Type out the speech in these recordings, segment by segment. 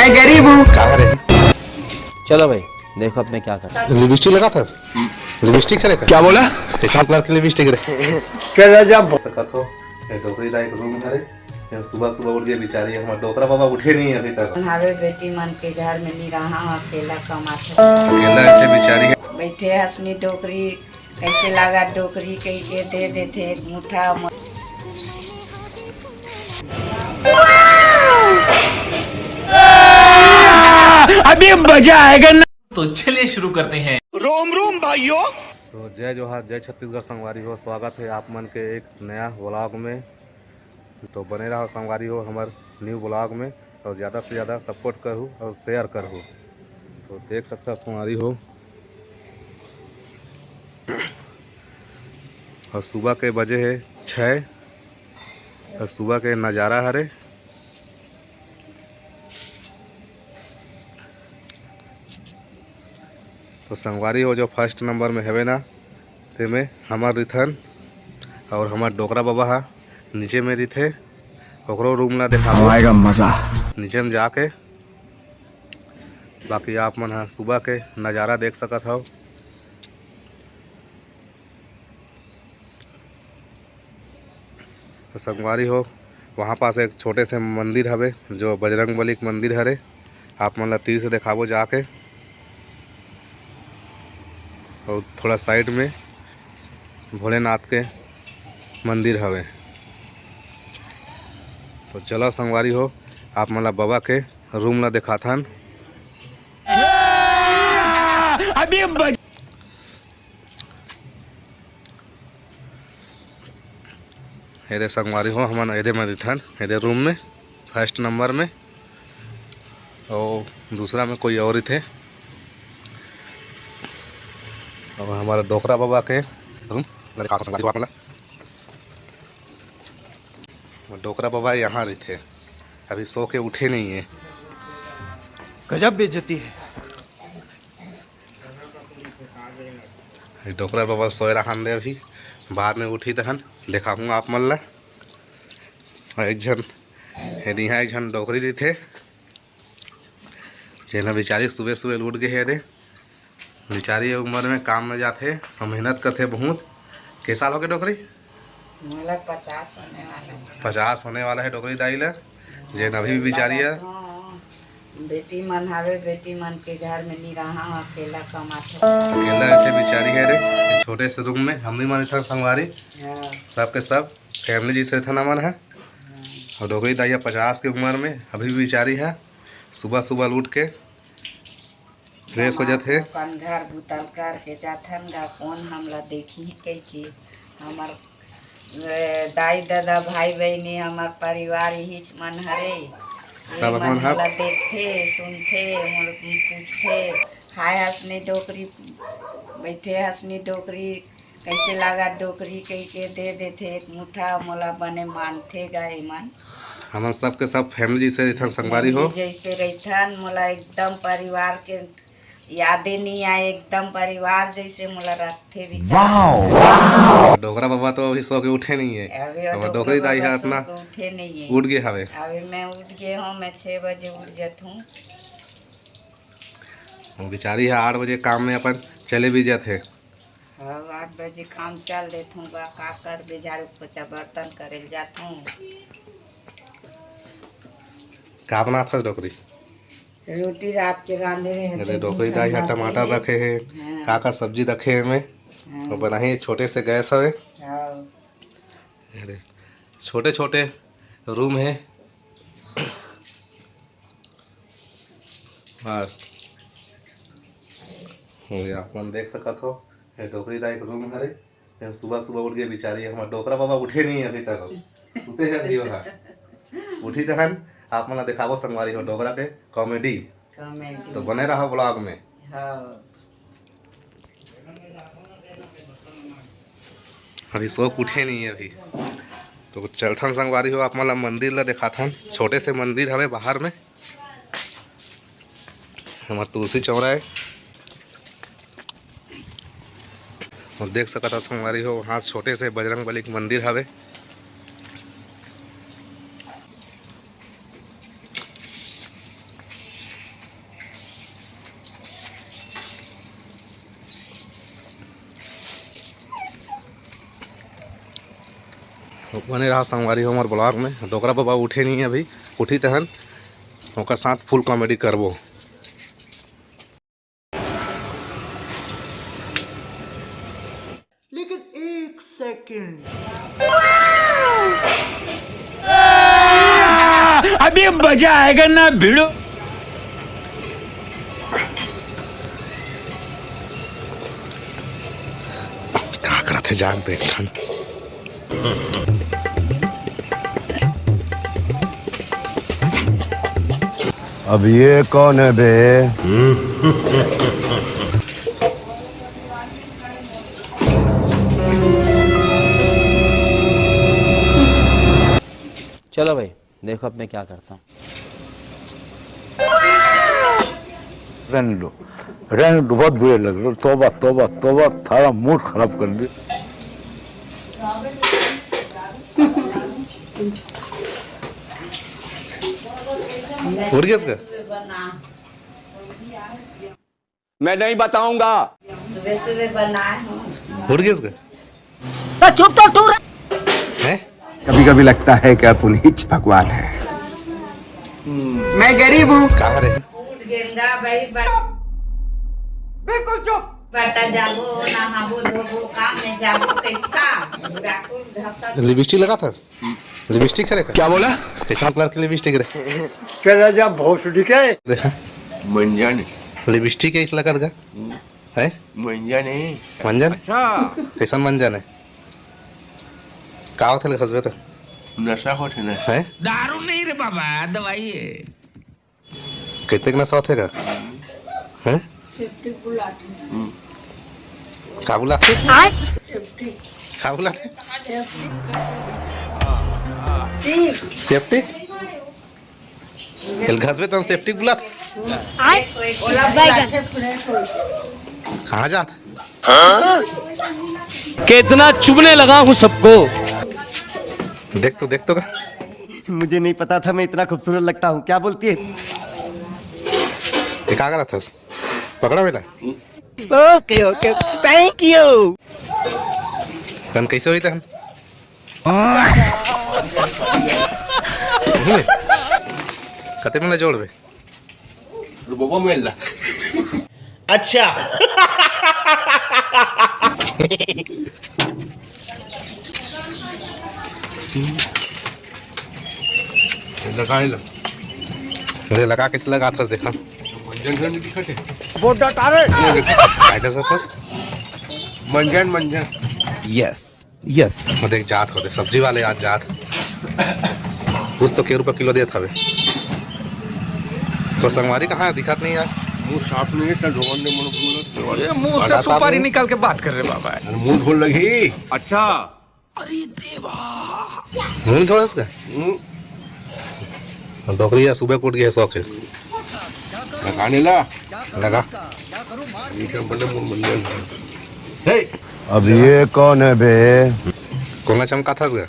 मैं गरीब हूँ। कहाँ रही? चलो भाई देखो अब मैं क्या कर रहा लिपस्टिक लगा था? लिपस्टिक है क्या बोला? कैसा कलर की लिपस्टिक रहे? क्या जब सकत हो ये डोकरी दाई को रूम धरे सुबह सुबह उठ गए बेचारी हमारे डोकरा बाबा उठे नहीं है अभी तक। हमारे बेटी मन के घर में नहीं रहा अकेला कमाते अकेला ऐसे बेचारी है। बैठे हंसनी डोकरी कैसे लगा डोकरी कह के दे देते एक मुठा अभी मजा आएगा ना। तो चलिए शुरू करते हैं। रोम रोम भाइयों। तो जय जोहार, जय छत्तीसगढ़ संगवारी हो। स्वागत है आप मन के एक नया व्लॉग में। तो बने रहो संगवारी हो हमार न्यू व्लॉग में और ज़्यादा से ज़्यादा सपोर्ट करूँ और शेयर करूँ। तो देख सकता संगवारी हो और सुबह के बजे है 6 और सुबह के नज़ारा हरे। तो संगवारी हो जो फर्स्ट नंबर में है ना ते में हमार रिथन और हमार डोकरा बाबा हा नीचे में रिथे ओकरो रूम ला देखा आएगा मजा। नीचे में जाके बाकी आप मन हा सुबह के नज़ारा देख सकत हो। तो संगवारी हो वहाँ पास एक छोटे से मंदिर हवे जो बजरंगबली के मंदिर हरे। आप मन ला तीर से दिखाबो जाके और थोड़ा साइड में भोलेनाथ के मंदिर हवे। तो चलो संगवारी हो आप मन ला बाबा के रूम ला दिखाथन। अभी एदे संगवारी हो हमन एदे में रिथन एदे रूम में फर्स्ट नंबर में और दूसरा में कोई और ही थे। और हमारा डोकरा बाबा के रूम संगवारी हो आप डोकरा बाबा यहाँ रही थे अभी सो के उठे नहीं है। गजब बेइज्जती है। डोकरा बाबा सोए रहा दे अभी बाद में उठी तहन दिखाऊंगा आप मन ला। और एक जन यहाँ एक जन डोकरी जी थे जेना बेचारी सुबह सुबह उठ गए है दे बेचारी उम्र में काम में जाते और मेहनत करते बहुत। के साल हो गए डोकरी? 50 होने वाला है। 50 होने वाला है डोकरी दाई ला जेन अभी भी बेचारी है। बेटी मन हवे बेटी मन के घर में नहीं रहा अकेला कमाते अकेला रहते बेचारी है रे छोटे से रूम में। हम भी माने था संगवारी सबके सब फैमिली जैसे था ना मन है। और डोकरी दाइया 50 की उम्र में अभी भी बेचारी है। सुबह सुबह उठ के फ्रेश हो जाते अपन घर बुतल कर के जाथन गा कौन हमला देखी कह के हमार दाई दादा भाई बहनी हमार परिवार ही मन हरे सब अपन हर देखते सुनते पूछते हाय हंसनी डोकरी बैठे हंसनी डोकरी कैसे लगा डोकरी कह के दे देते एक मुठा मोला बने मानते गए मन। हम सबके सब फैमिली जैसे रहते संगवारी हो जैसे रहथन मोला एकदम परिवार के यादें नहीं आए एकदम परिवार जैसे मोला रखते भी। डोकरा बाबा तो अभी सो के उठे नहीं है। अभी डोकरी दाई है अपना उठे नहीं है उठ गए हवे। अभी मैं उठ गए हूँ मैं 6 बजे उठ जाता हूँ। वो बेचारी है 8 बजे काम में अपन चले भी जाते। 8 बजे काम चल देता हूँ का कर बे झाड़ू पोछा बर्तन करे जाता हूँ। का बना था डोकरी? रोटी रात के रांधे रहे डोकरी दाई है टमाटर रखे हैं का सब्जी रखे हैं में और बनाए छोटे से गैस है। अरे छोटे छोटे रूम है बस हो गया। अपन देख सकत हो ये डोकरी दाई का रूम है। सुबह सुबह उठ गए बेचारी हमारा डोकरा बाबा उठे नहीं है अभी तक सुते हैं अभी वहाँ उठी तहन आप मन दिखाबो संगवारी हो डोकरा के कॉमेडी। तो बने रहो ब्लॉग में। अभी सो उठे नहीं है अभी तो चलथन संगवारी हो आप मन मंदिर ला दिखाथन। छोटे से मंदिर हवे बाहर में हमार तुलसी चौरा है और देख सकता संगवारी हो वहाँ छोटे से बजरंगबली के मंदिर हवे। बने रहा संगवारी हमारे ब्लॉग में। डोकरा बाबा उठे नहीं अभी, उठी तहन ओकर साथ फुल कॉमेडी करबो। लेकिन एक सेकंड, अभी मजा आएगा ना भिड़ो। क्या करते जान पे खान। अब ये कौन है बे? चलो भाई देखो अब मैं क्या करता हूँ। रहने दो, बहुत बुरे लग रहे। तौबा तौबा तौबा, थारा मूड खराब कर दिया। उठ गया इसका? मैं नहीं बताऊंगा। सुबह सुबह बनाए हूँ। उठ गया इसका? चुप तो टूर। हैं? कभी कभी लगता है कि पुनीत भगवान है। मैं गरीब हूँ। कहाँ रहे? गेंदा भाई बिल्कुल चुप। बटा जाबो नहाबो धोबो काम में जाबो कैसा राखो धसा। लिपस्टिक लगा था? लिपस्टिक है क्या बोला? कैसा कलर की लिपस्टिक रे? चला जा भोसड़ी के। देखा मंजन लिपस्टिक है इस लगा का है? मंजन है। मंजन? अच्छा कैसा मंजन है? का थे खसबे तो नशा होते ना है? दारू नहीं रे बाबा, दवाई है। कितने का नशा होगा है? का बुलाते? का बुलाते? सेफ्टी? हिल घसबे तो सेफ्टी बुलाते? कहाँ जाते? कितना चुभने लगा हूँ सबको। देख तो का मुझे नहीं पता था मैं इतना खूबसूरत लगता हूँ। क्या बोलती है? ये क्या कर रहा था? पकड़ा मिला? Okay okay, thank you. तन कैसे हुई तन? कते में जोड़ बे? रुपया मिल रहा। अच्छा लगा ही लो। मुझे लगा किस लगा था देखा। मंजन दिखते बोटा तारे। कायदा से फस। मंजन मंजन यस यस। वो देख जात होते सब्जी वाले आज जात। कुछ तो ₹1 किलो देता है। तो संगवारी कहाँ दिखात नहीं यार? मुंह साफ नहीं है सर। भगवान ने मन बोला ये मुंह से सुपारी निकाल के बात कर रहे बाबा। मुंह धोल लगी। अच्छा मुंह थोड़ा इसका डोकरी सुबह कूट गया शौक है लगाने ला लगा। अब ये कौन है बे? कोला चमका था इसका?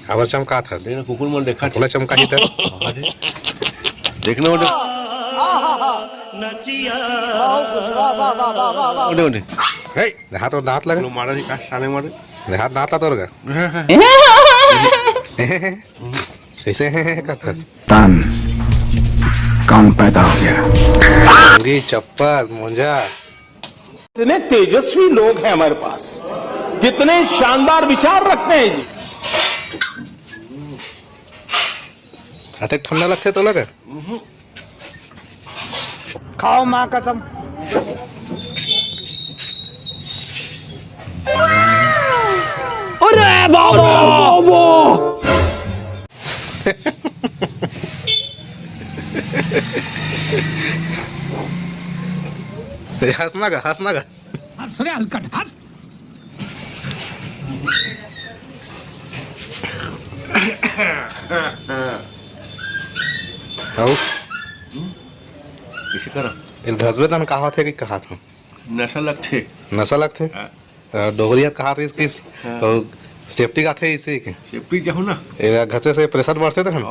खबर चमका था? कुकुर मन देखा कोला चमका ही था? देखना उधर हाथ और दांत लगा? मारा नहीं काश साले मारे। हाथ दांत तोड़ गया कैसे करता? तन कौन पैदा हो गया? चप्पल मोजा। कितने तेजस्वी लोग हैं हमारे पास, कितने शानदार विचार रखते हैं जी। हाथे ठंडा लगते तो लगा? खाओ माँ कसम। अरे बाबा हंसना का सुने हल्का हंस। किसी करो इन घसबे तन कहा थे कि कहा था? नशा लगते नशा लगते डोगरिया कहा थे इसकी सेफ्टी का थे इसी के सेफ्टी जाओ ना घसे से प्रेशर बढ़ते थे हम।